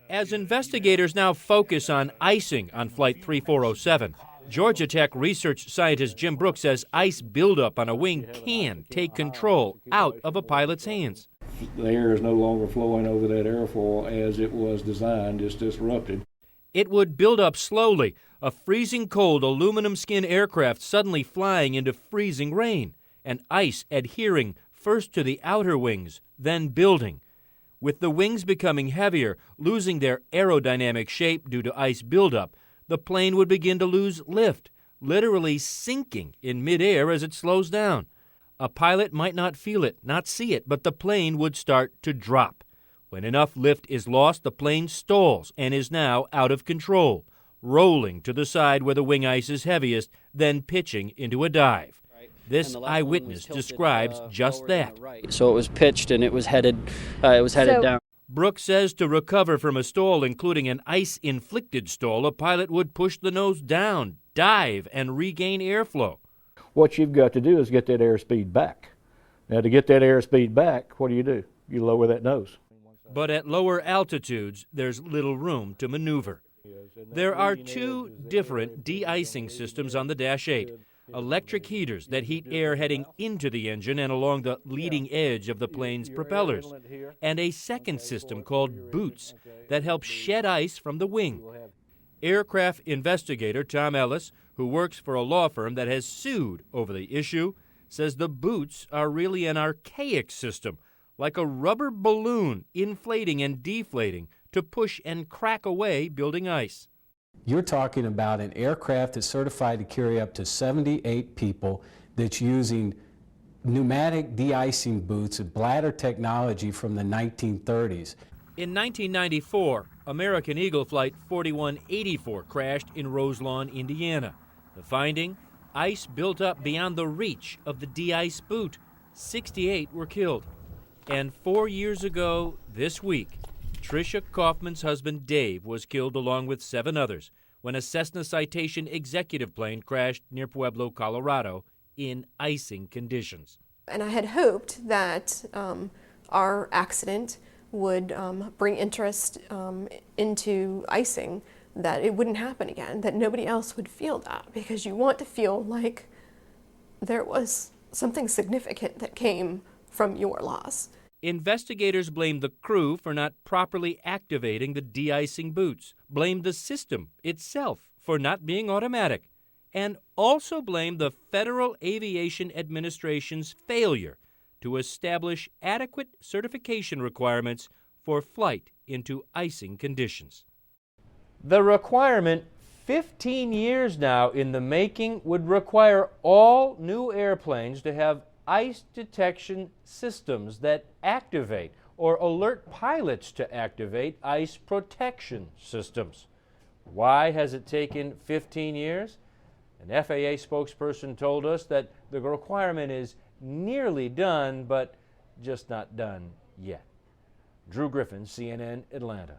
As investigators now focus on icing on Flight 3407, Georgia Tech research scientist Jim Brooks says ice buildup on a wing can take control out of a pilot's hands. The air is no longer flowing over that airfoil as it was designed. It's disrupted. It would build up slowly, a freezing cold aluminum skin aircraft suddenly flying into freezing rain, and ice adhering first to the outer wings, then building. With the wings becoming heavier, losing their aerodynamic shape due to ice buildup, the plane would begin to lose lift, literally sinking in midair as it slows down. A pilot might not feel it, not see it, but the plane would start to drop. When enough lift is lost, the plane stalls and is now out of control, rolling to the side where the wing ice is heaviest, then pitching into a dive. This eyewitness describes just that. So it was pitched and it was headed down. Brooks says to recover from a stall, including an ice-inflicted stall, a pilot would push the nose down, dive, and regain airflow. What you've got to do is get that airspeed back. Now, to get that airspeed back, what do? You lower that nose. But at lower altitudes, there's little room to maneuver. There are two different de-icing systems on the Dash 8. Electric heaters that heat air heading into the engine and along the leading edge of the plane's propellers, and a second system called boots that help shed ice from the wing. Aircraft investigator Tom Ellis, who works for a law firm that has sued over the issue, says the boots are really an archaic system, like a rubber balloon inflating and deflating to push and crack away building ice. You're talking about an aircraft that's certified to carry up to 78 people that's using pneumatic de-icing boots with bladder technology from the 1930s. In 1994, American Eagle Flight 4184 crashed in Roselawn, Indiana. The finding? Ice built up beyond the reach of the de-ice boot. 68 were killed. And 4 years ago this week, Tricia Kaufman's husband Dave was killed along with 7 others when a Cessna Citation executive plane crashed near Pueblo, Colorado in icing conditions. And I had hoped that our accident would bring interest into icing, that it wouldn't happen again, that nobody else would feel that, because you want to feel like there was something significant that came from your loss. Investigators blamed the crew for not properly activating the de-icing boots, blamed the system itself for not being automatic, and also blamed the Federal Aviation Administration's failure to establish adequate certification requirements for flight into icing conditions. The requirement, 15 years now in the making, would require all new airplanes to have ice detection systems that activate or alert pilots to activate ice protection systems. Why has it taken 15 years? An FAA spokesperson told us that the requirement is nearly done, but just not done yet. Drew Griffin, CNN, Atlanta.